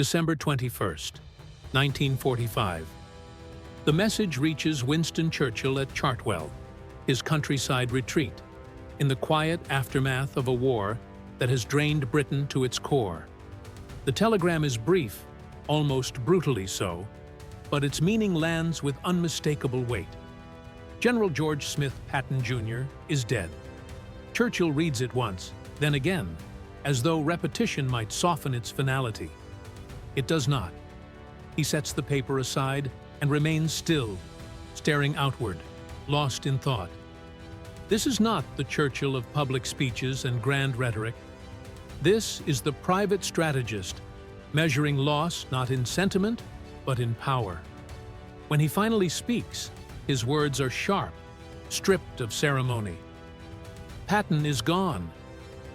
December 21st, 1945. The message reaches Winston Churchill at Chartwell, his countryside retreat, in the quiet aftermath of a war that has drained Britain to its core. The telegram is brief, almost brutally so, but its meaning lands with unmistakable weight. General George Smith Patton Jr. is dead. Churchill reads it once, then again, as though repetition might soften its finality. It does not. He sets the paper aside and remains still, staring outward, lost in thought. This is not the Churchill of public speeches and grand rhetoric. This is the private strategist, measuring loss not in sentiment, but in power. When he finally speaks, his words are sharp, stripped of ceremony. Patton is gone,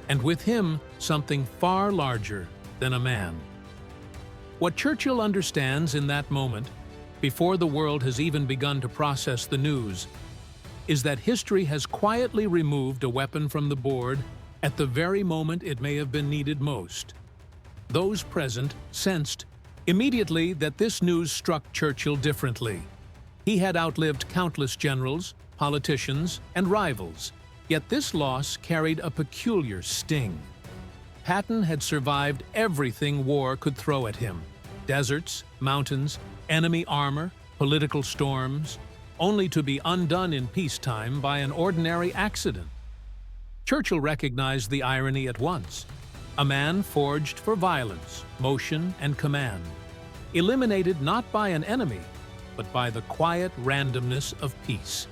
and with him something far larger than a man. What Churchill understands in that moment, before the world has even begun to process the news, is that history has quietly removed a weapon from the board at the very moment it may have been needed most. Those present sensed immediately that this news struck Churchill differently. He had outlived countless generals, politicians, and rivals, yet this loss carried a peculiar sting. Patton had survived everything war could throw at him: deserts, mountains, enemy armor, political storms, only to be undone in peacetime by an ordinary accident. Churchill recognized the irony at once. A man forged for violence, motion, and command, eliminated not by an enemy, but by the quiet randomness of peace.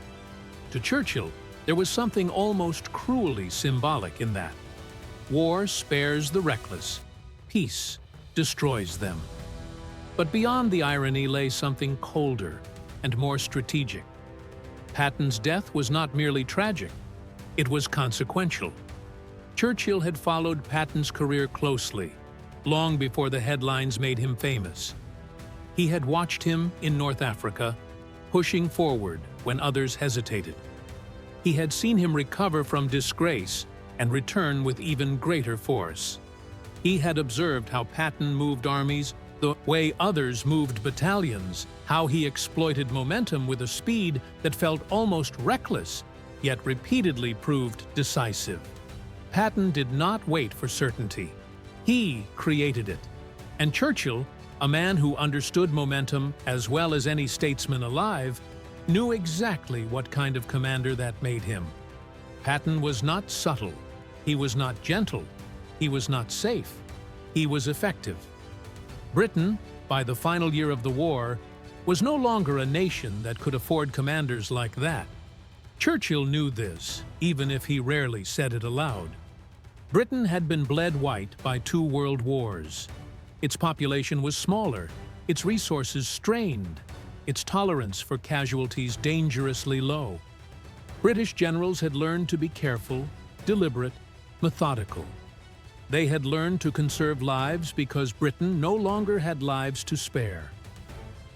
To Churchill, there was something almost cruelly symbolic in that. War spares the reckless, peace destroys them. But beyond the irony lay something colder and more strategic. Patton's death was not merely tragic, it was consequential. Churchill had followed Patton's career closely, long before the headlines made him famous. He had watched him in North Africa, pushing forward when others hesitated. He had seen him recover from disgrace and return with even greater force. He had observed how Patton moved armies the way others moved battalions, how he exploited momentum with a speed that felt almost reckless, yet repeatedly proved decisive. Patton did not wait for certainty. He created it. And Churchill, a man who understood momentum as well as any statesman alive, knew exactly what kind of commander that made him. Patton was not subtle. He was not gentle. He was not safe. He was effective. Britain, by the final year of the war, was no longer a nation that could afford commanders like that. Churchill knew this, even if he rarely said it aloud. Britain had been bled white by 2 world wars. Its population was smaller, its resources strained, its tolerance for casualties dangerously low. British generals had learned to be careful, deliberate, methodical. They had learned to conserve lives because Britain no longer had lives to spare.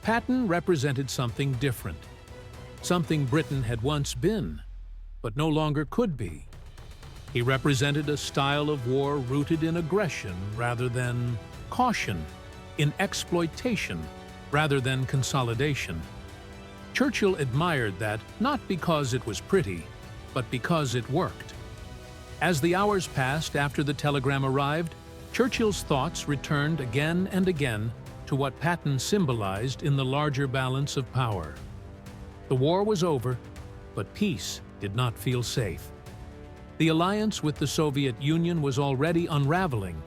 Patton represented something different, something Britain had once been, but no longer could be. He represented a style of war rooted in aggression rather than caution, in exploitation rather than consolidation. Churchill admired that not because it was pretty, but because it worked. As the hours passed after the telegram arrived, Churchill's thoughts returned again and again to what Patton symbolized in the larger balance of power. The war was over, but peace did not feel safe. The alliance with the Soviet Union was already unraveling,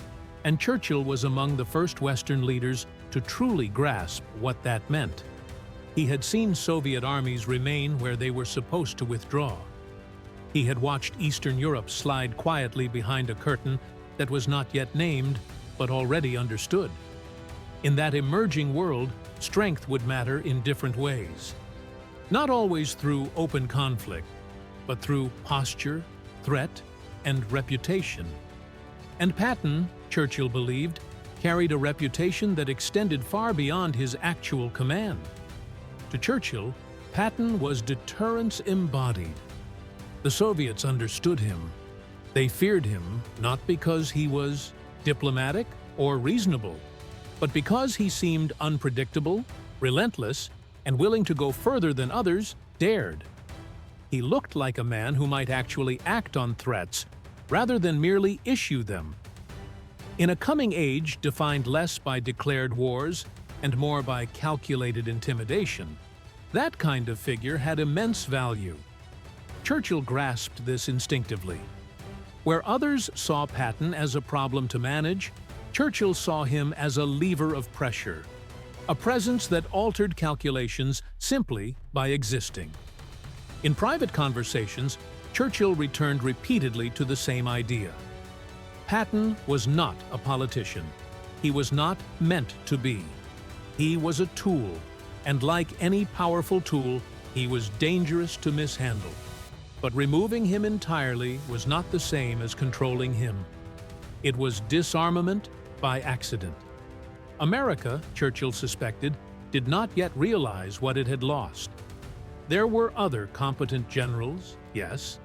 and Churchill was among the first Western leaders to truly grasp what that meant. He had seen Soviet armies remain where they were supposed to withdraw. He had watched Eastern Europe slide quietly behind a curtain that was not yet named, but already understood. In that emerging world, strength would matter in different ways. Not always through open conflict, but through posture, threat, and reputation. And Patton, Churchill believed, carried a reputation that extended far beyond his actual command. To Churchill, Patton was deterrence embodied. The Soviets understood him. They feared him not because he was diplomatic or reasonable, But because he seemed unpredictable, relentless, and willing to go further than others, dared. He looked like a man who might actually act on threats rather than merely issue them. In a coming age defined less by declared wars and more by calculated intimidation, that kind of figure had immense value. Churchill grasped this instinctively. Where others saw Patton as a problem to manage, Churchill saw him as a lever of pressure, a presence that altered calculations simply by existing. In private conversations, Churchill returned repeatedly to the same idea. Patton was not a politician. He was not meant to be. He was a tool, and like any powerful tool, he was dangerous to mishandle. But removing him entirely was not the same as controlling him. It was disarmament by accident. America, Churchill suspected, did not yet realize what it had lost. There were other competent generals, yes,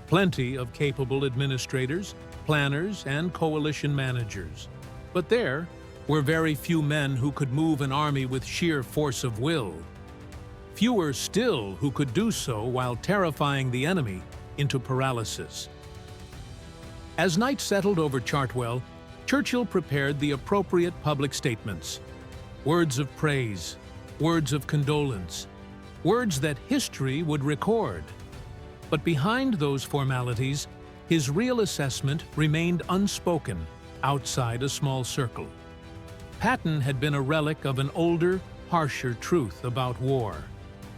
plenty of capable administrators, planners, and coalition managers. But there were very few men who could move an army with sheer force of will. Fewer still who could do so while terrifying the enemy into paralysis. As night settled over Chartwell, Churchill prepared the appropriate public statements. Words of praise, words of condolence, words that history would record. But behind those formalities, his real assessment remained unspoken outside a small circle. Patton had been a relic of an older, harsher truth about war,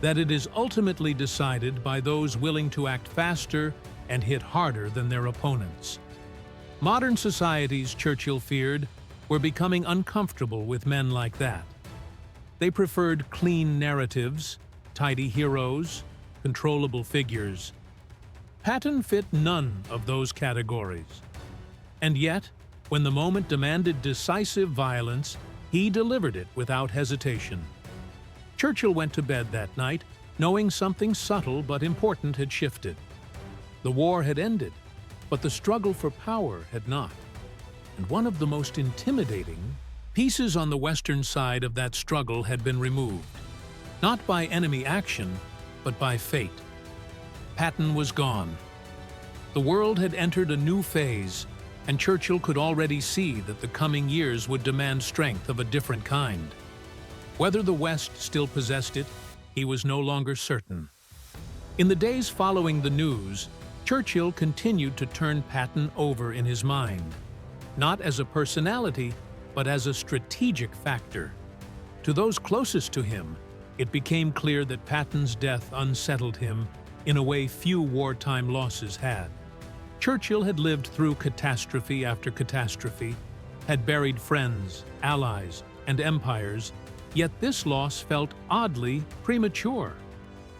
that it is ultimately decided by those willing to act faster and hit harder than their opponents. Modern societies, Churchill feared, were becoming uncomfortable with men like that. They preferred clean narratives, tidy heroes, controllable figures. Patton fit none of those categories. And yet, when the moment demanded decisive violence, he delivered it without hesitation. Churchill went to bed that night, knowing something subtle but important had shifted. The war had ended, but the struggle for power had not. And one of the most intimidating pieces on the western side of that struggle had been removed, not by enemy action, but by fate. Patton was gone. The world had entered a new phase, and Churchill could already see that the coming years would demand strength of a different kind. Whether the West still possessed it, he was no longer certain. In the days following the news, Churchill continued to turn Patton over in his mind, not as a personality, but as a strategic factor. To those closest to him, it became clear that Patton's death unsettled him in a way few wartime losses had. Churchill had lived through catastrophe after catastrophe, had buried friends, allies, and empires, yet this loss felt oddly premature.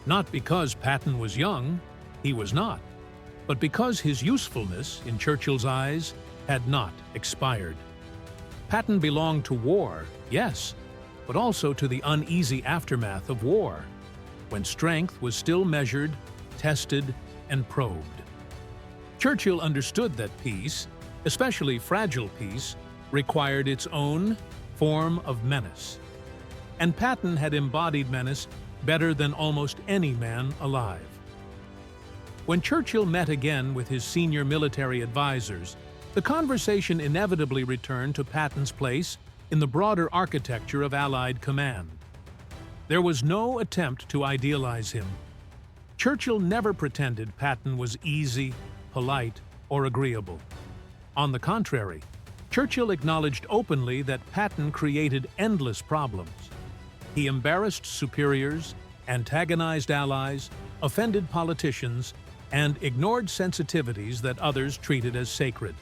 Not because Patton was young, he was not, but because his usefulness, in Churchill's eyes, had not expired. Patton belonged to war, yes, but also to the uneasy aftermath of war, when strength was still measured, tested, and probed. Churchill understood that peace, especially fragile peace, required its own form of menace. And Patton had embodied menace better than almost any man alive. When Churchill met again with his senior military advisors, the conversation inevitably returned to Patton's place in the broader architecture of Allied command. There was no attempt to idealize him. Churchill never pretended Patton was easy, polite, or agreeable. On the contrary, Churchill acknowledged openly that Patton created endless problems. He embarrassed superiors, antagonized allies, offended politicians, and ignored sensitivities that others treated as sacred.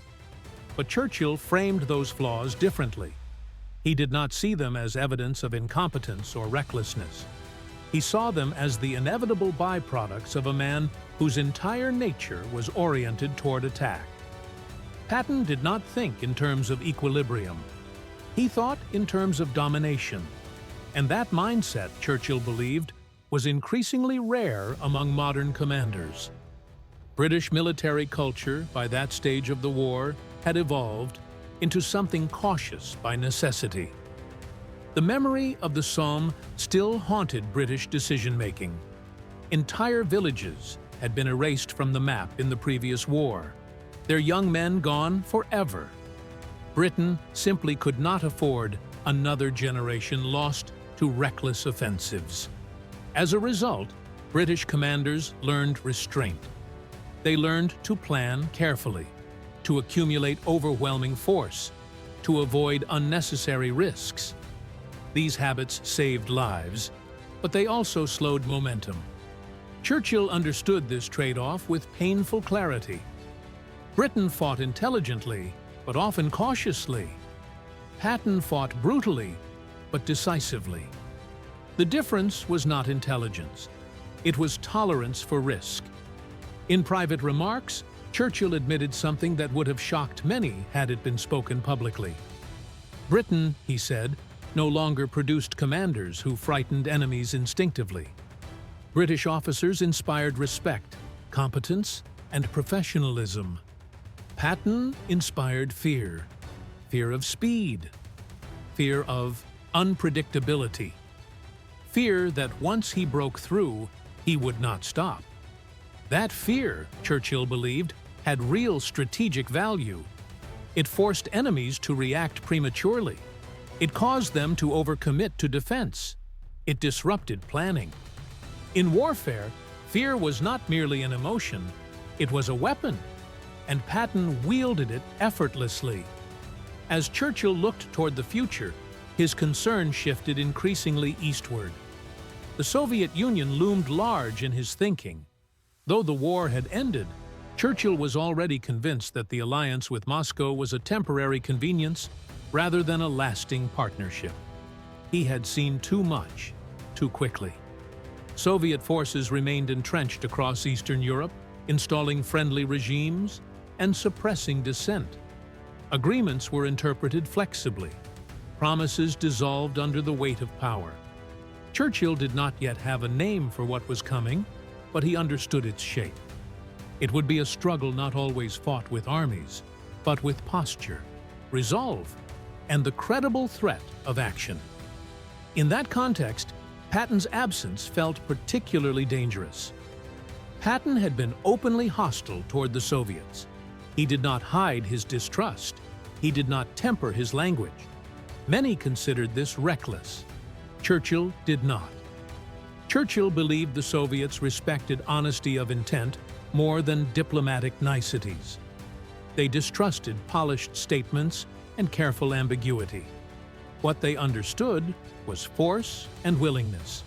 But Churchill framed those flaws differently. He did not see them as evidence of incompetence or recklessness. He saw them as the inevitable byproducts of a man whose entire nature was oriented toward attack. Patton did not think in terms of equilibrium. He thought in terms of domination. And that mindset, Churchill believed, was increasingly rare among modern commanders. British military culture, by that stage of the war, had evolved into something cautious by necessity. The memory of the Somme still haunted British decision-making. Entire villages had been erased from the map in the previous war, their young men gone forever. Britain simply could not afford another generation lost to reckless offensives. As a result, British commanders learned restraint. They learned to plan carefully, to accumulate overwhelming force, to avoid unnecessary risks. These habits saved lives, but they also slowed momentum. Churchill understood this trade-off with painful clarity. Britain fought intelligently, but often cautiously. Patton fought brutally, but decisively. The difference was not intelligence. It was tolerance for risk. In private remarks, Churchill admitted something that would have shocked many had it been spoken publicly. Britain, he said, no longer produced commanders who frightened enemies instinctively. British officers inspired respect, competence, and professionalism. Patton inspired fear. Fear of speed. Fear of unpredictability. Fear that once he broke through, he would not stop. That fear, Churchill believed, had real strategic value. It forced enemies to react prematurely. It caused them to overcommit to defense. It disrupted planning. In warfare, fear was not merely an emotion, it was a weapon, and Patton wielded it effortlessly. As Churchill looked toward the future, his concern shifted increasingly eastward. The Soviet Union loomed large in his thinking. Though the war had ended, Churchill was already convinced that the alliance with Moscow was a temporary convenience rather than a lasting partnership. He had seen too much, too quickly. Soviet forces remained entrenched across Eastern Europe, installing friendly regimes and suppressing dissent. Agreements were interpreted flexibly. Promises dissolved under the weight of power. Churchill did not yet have a name for what was coming, but he understood its shape. It would be a struggle not always fought with armies, but with posture, resolve, and the credible threat of action. In that context, Patton's absence felt particularly dangerous. Patton had been openly hostile toward the Soviets. He did not hide his distrust. He did not temper his language. Many considered this reckless. Churchill did not. Churchill believed the Soviets respected honesty of intent more than diplomatic niceties. They distrusted polished statements and careful ambiguity. What they understood was force and willingness.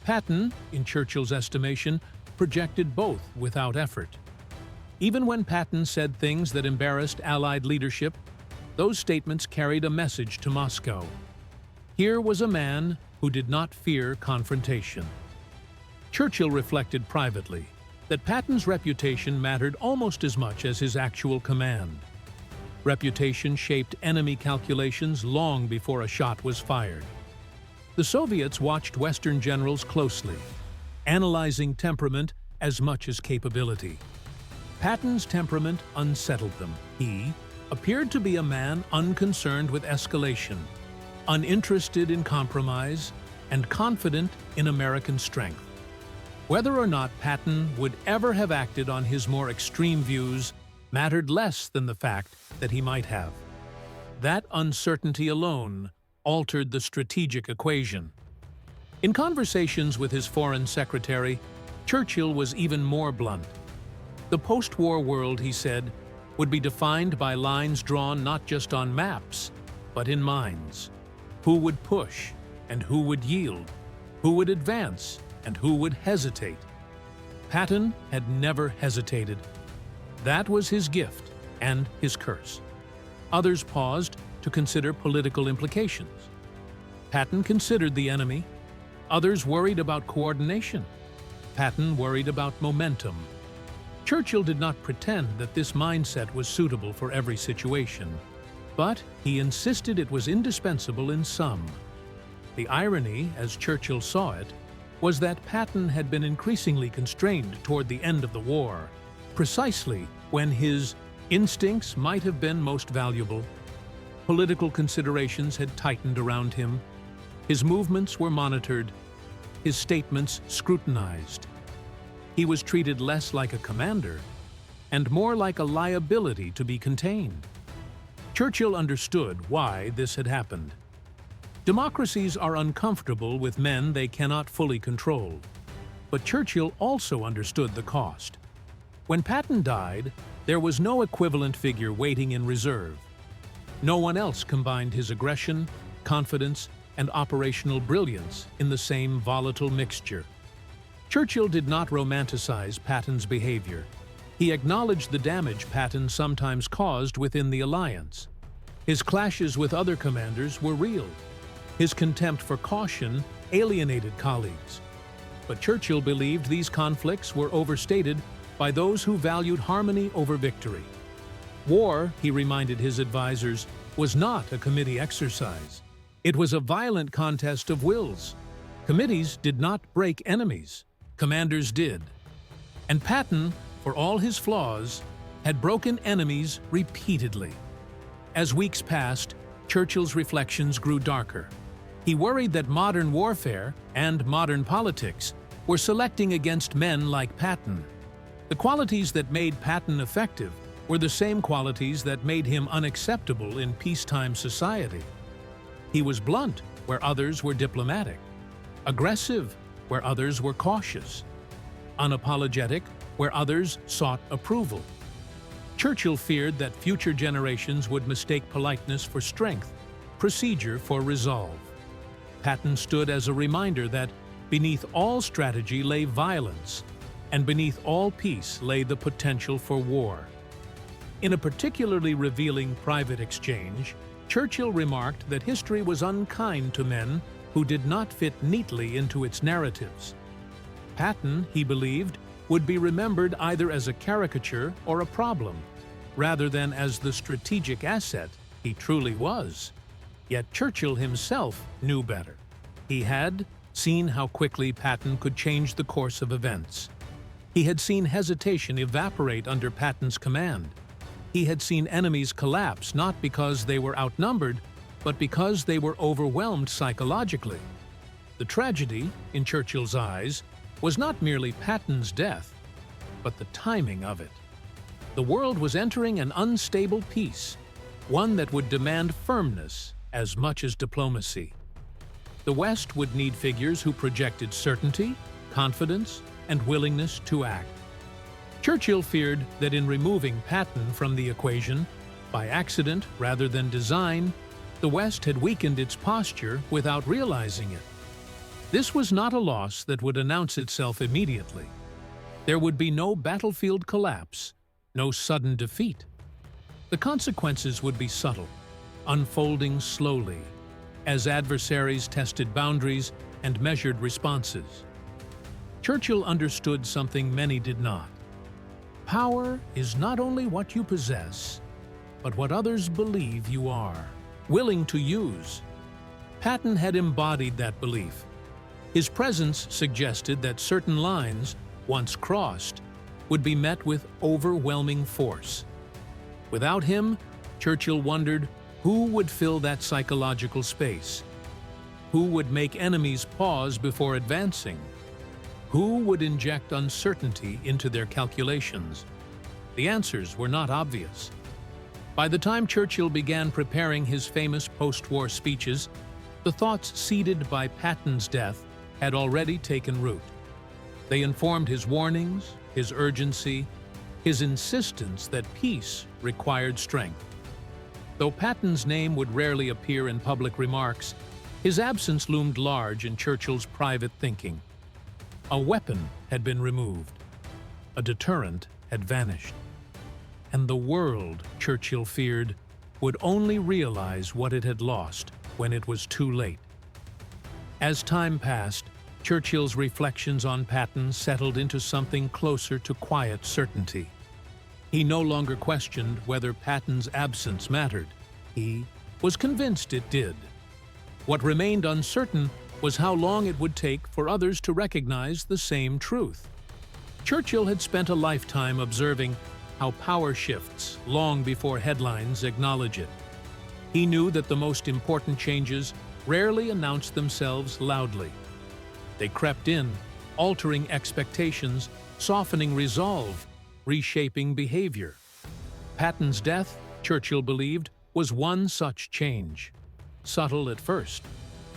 Patton, in Churchill's estimation, projected both without effort. Even when Patton said things that embarrassed Allied leadership, those statements carried a message to Moscow. Here was a man who did not fear confrontation. Churchill reflected privately that Patton's reputation mattered almost as much as his actual command. Reputation shaped enemy calculations long before a shot was fired. The Soviets watched Western generals closely, analyzing temperament as much as capability. Patton's temperament unsettled them. He appeared to be a man unconcerned with escalation, uninterested in compromise, and confident in American strength. Whether or not Patton would ever have acted on his more extreme views mattered less than the fact that he might have. That uncertainty alone altered the strategic equation. In conversations with his foreign secretary, Churchill was even more blunt. The post-war world, he said, would be defined by lines drawn not just on maps, but in minds. Who would push and who would yield? Who would advance and who would hesitate? Patton had never hesitated. That was his gift and his curse. Others paused to consider political implications. Patton considered the enemy. Others worried about coordination. Patton worried about momentum. Churchill did not pretend that this mindset was suitable for every situation, but he insisted it was indispensable in some. The irony, as Churchill saw it, was that Patton had been increasingly constrained toward the end of the war, precisely when his instincts might have been most valuable. Political considerations had tightened around him. His movements were monitored, his statements scrutinized. He was treated less like a commander and more like a liability to be contained. Churchill understood why this had happened. Democracies are uncomfortable with men they cannot fully control. But Churchill also understood the cost. When Patton died, there was no equivalent figure waiting in reserve. No one else combined his aggression, confidence, and operational brilliance in the same volatile mixture. Churchill did not romanticize Patton's behavior. He acknowledged the damage Patton sometimes caused within the alliance. His clashes with other commanders were real. His contempt for caution alienated colleagues. But Churchill believed these conflicts were overstated by those who valued harmony over victory. War, he reminded his advisors, was not a committee exercise. It was a violent contest of wills. Committees did not break enemies. Commanders did. And Patton, for all his flaws, had broken enemies repeatedly. As weeks passed, Churchill's reflections grew darker. He worried that modern warfare and modern politics were selecting against men like Patton. The qualities that made Patton effective were the same qualities that made him unacceptable in peacetime society. He was blunt where others were diplomatic, aggressive where others were cautious, unapologetic where others sought approval. Churchill feared that future generations would mistake politeness for strength, procedure for resolve. Patton stood as a reminder that beneath all strategy lay violence, and beneath all peace lay the potential for war. In a particularly revealing private exchange, Churchill remarked that history was unkind to men who did not fit neatly into its narratives. Patton, he believed, would be remembered either as a caricature or a problem, rather than as the strategic asset he truly was. Yet Churchill himself knew better. He had seen how quickly Patton could change the course of events. He had seen hesitation evaporate under Patton's command. He had seen enemies collapse not because they were outnumbered, but because they were overwhelmed psychologically. The tragedy, in Churchill's eyes, was not merely Patton's death, but the timing of it. The world was entering an unstable peace, one that would demand firmness as much as diplomacy. The West would need figures who projected certainty, confidence, and willingness to act. Churchill feared that in removing Patton from the equation, by accident rather than design, the West had weakened its posture without realizing it. This was not a loss that would announce itself immediately. There would be no battlefield collapse, no sudden defeat. The consequences would be subtle, unfolding slowly, as adversaries tested boundaries and measured responses. Churchill understood something many did not. Power is not only what you possess, but what others believe you are willing to use. Patton had embodied that belief. His presence suggested that certain lines, once crossed, would be met with overwhelming force. Without him, Churchill wondered who would fill that psychological space? Who would make enemies pause before advancing? Who would inject uncertainty into their calculations? The answers were not obvious. By the time Churchill began preparing his famous post-war speeches, the thoughts seeded by Patton's death had already taken root. They informed his warnings, his urgency, his insistence that peace required strength. Though Patton's name would rarely appear in public remarks, his absence loomed large in Churchill's private thinking. A weapon had been removed. A deterrent had vanished. And the world, Churchill feared, would only realize what it had lost when it was too late. As time passed, Churchill's reflections on Patton settled into something closer to quiet certainty. He no longer questioned whether Patton's absence mattered. He was convinced it did. What remained uncertain was how long it would take for others to recognize the same truth. Churchill had spent a lifetime observing how power shifts long before headlines acknowledge it. He knew that the most important changes rarely announced themselves loudly. They crept in, altering expectations, softening resolve, reshaping behavior. Patton's death, Churchill believed, was one such change. Subtle at first,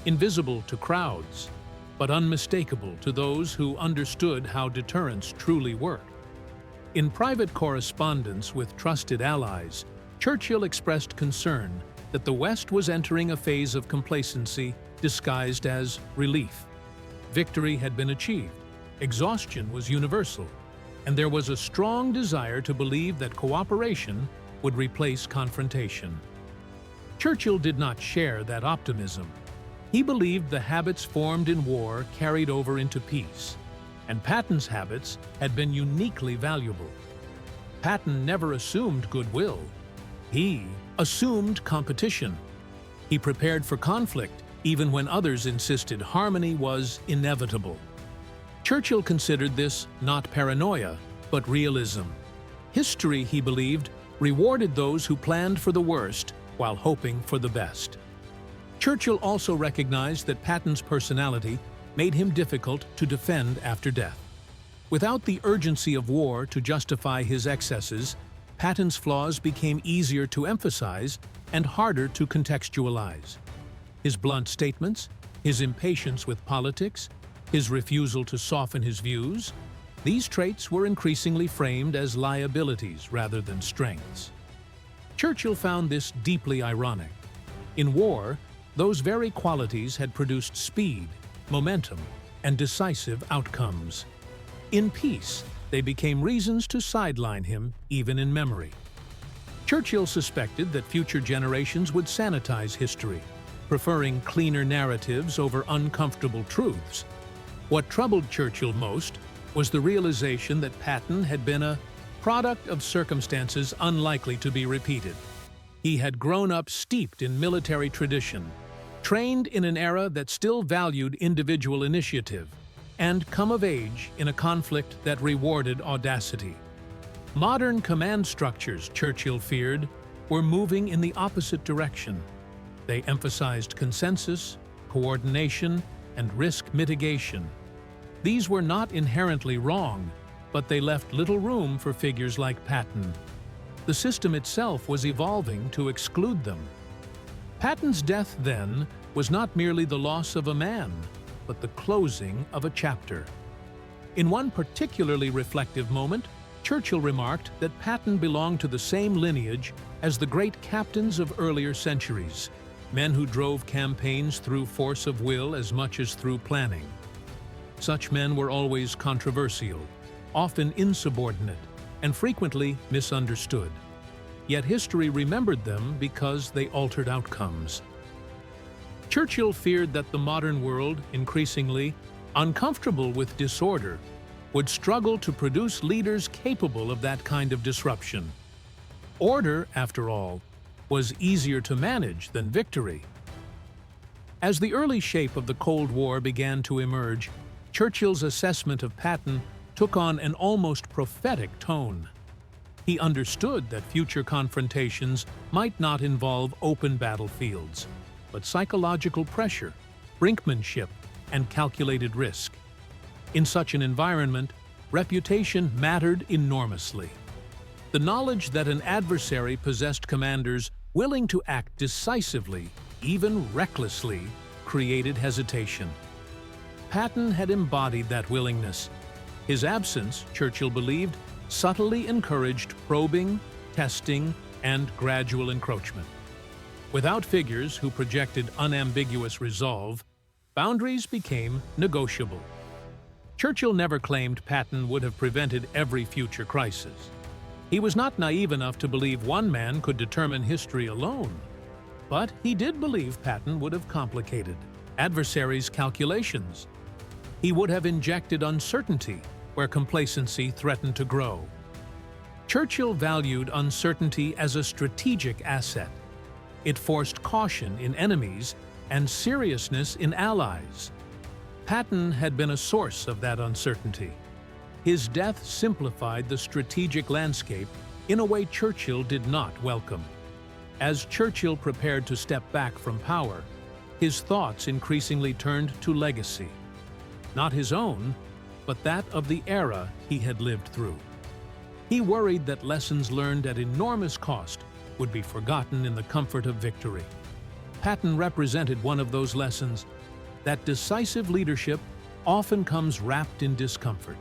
invisible to crowds, but unmistakable to those who understood how deterrence truly worked. In private correspondence with trusted allies, Churchill expressed concern that the West was entering a phase of complacency disguised as relief. Victory had been achieved, exhaustion was universal, and there was a strong desire to believe that cooperation would replace confrontation. Churchill did not share that optimism. He believed the habits formed in war carried over into peace, and Patton's habits had been uniquely valuable. Patton never assumed goodwill. He assumed competition. He prepared for conflict, even when others insisted harmony was inevitable. Churchill considered this not paranoia, but realism. History, he believed, rewarded those who planned for the worst while hoping for the best. Churchill also recognized that Patton's personality made him difficult to defend after death. Without the urgency of war to justify his excesses, Patton's flaws became easier to emphasize and harder to contextualize. His blunt statements, his impatience with politics, his refusal to soften his views, these traits were increasingly framed as liabilities rather than strengths. Churchill found this deeply ironic. In war, those very qualities had produced speed, momentum, and decisive outcomes. In peace, they became reasons to sideline him, even in memory. Churchill suspected that future generations would sanitize history, preferring cleaner narratives over uncomfortable truths. What troubled Churchill most was the realization that Patton had been a product of circumstances unlikely to be repeated. He had grown up steeped in military tradition, trained in an era that still valued individual initiative, and come of age in a conflict that rewarded audacity. Modern command structures, Churchill feared, were moving in the opposite direction. They emphasized consensus, coordination, and risk mitigation. These were not inherently wrong, but they left little room for figures like Patton. The system itself was evolving to exclude them. Patton's death, then, was not merely the loss of a man, but the closing of a chapter. In one particularly reflective moment, Churchill remarked that Patton belonged to the same lineage as the great captains of earlier centuries, men who drove campaigns through force of will as much as through planning. Such men were always controversial, often insubordinate, and frequently misunderstood. Yet history remembered them because they altered outcomes. Churchill feared that the modern world, increasingly uncomfortable with disorder, would struggle to produce leaders capable of that kind of disruption. Order, after all, was easier to manage than victory. As the early shape of the Cold War began to emerge, Churchill's assessment of Patton took on an almost prophetic tone. He understood that future confrontations might not involve open battlefields, but psychological pressure, brinkmanship, and calculated risk. In such an environment, reputation mattered enormously. The knowledge that an adversary possessed commanders willing to act decisively, even recklessly, created hesitation. Patton had embodied that willingness. His absence, Churchill believed, subtly encouraged probing, testing, and gradual encroachment. Without figures who projected unambiguous resolve, boundaries became negotiable. Churchill never claimed Patton would have prevented every future crisis. He was not naive enough to believe one man could determine history alone. But he did believe Patton would have complicated adversaries' calculations. He would have injected uncertainty where complacency threatened to grow. Churchill valued uncertainty as a strategic asset. It forced caution in enemies and seriousness in allies. Patton had been a source of that uncertainty. His death simplified the strategic landscape in a way Churchill did not welcome. As Churchill prepared to step back from power, his thoughts increasingly turned to legacy. Not his own, but that of the era he had lived through. He worried that lessons learned at enormous cost would be forgotten in the comfort of victory. Patton represented one of those lessons, that decisive leadership often comes wrapped in discomfort,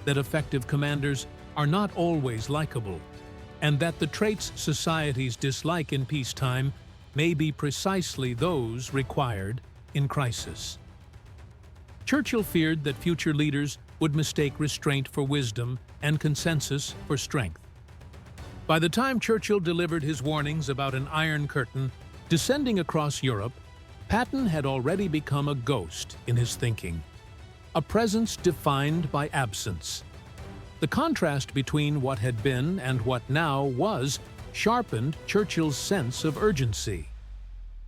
that effective commanders are not always likable, and that the traits societies dislike in peacetime may be precisely those required in crisis. Churchill feared that future leaders would mistake restraint for wisdom and consensus for strength. By the time Churchill delivered his warnings about an Iron Curtain descending across Europe, Patton had already become a ghost in his thinking, a presence defined by absence. The contrast between what had been and what now was sharpened Churchill's sense of urgency.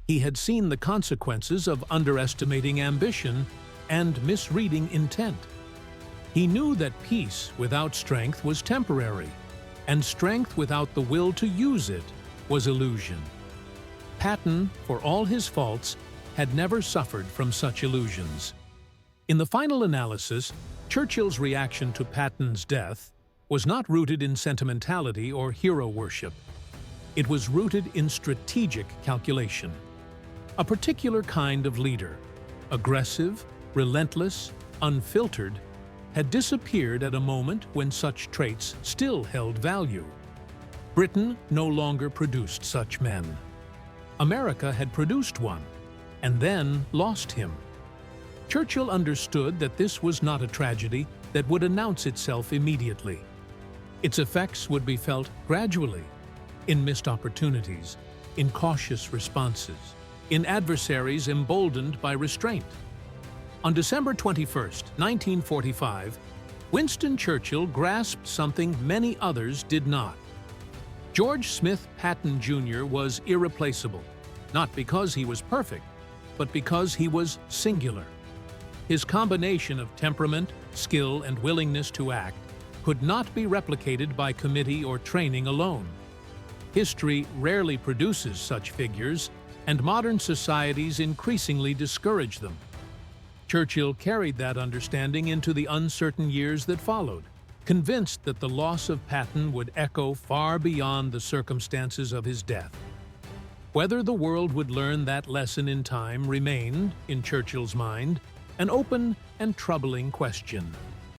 He had seen the consequences of underestimating ambition and misreading intent. He knew that peace without strength was temporary, and strength without the will to use it was illusion. Patton, for all his faults, had never suffered from such illusions. In the final analysis, Churchill's reaction to Patton's death was not rooted in sentimentality or hero worship. It was rooted in strategic calculation. A particular kind of leader, aggressive, relentless, unfiltered, had disappeared at a moment when such traits still held value. Britain no longer produced such men. America had produced one, and then lost him. Churchill understood that this was not a tragedy that would announce itself immediately. Its effects would be felt gradually, in missed opportunities, in cautious responses, in adversaries emboldened by restraint. On December 21, 1945, Winston Churchill grasped something many others did not. George Smith Patton Jr. was irreplaceable, not because he was perfect, but because he was singular. His combination of temperament, skill, and willingness to act could not be replicated by committee or training alone. History rarely produces such figures, and modern societies increasingly discourage them. Churchill carried that understanding into the uncertain years that followed, convinced that the loss of Patton would echo far beyond the circumstances of his death. Whether the world would learn that lesson in time remained, in Churchill's mind, an open and troubling question.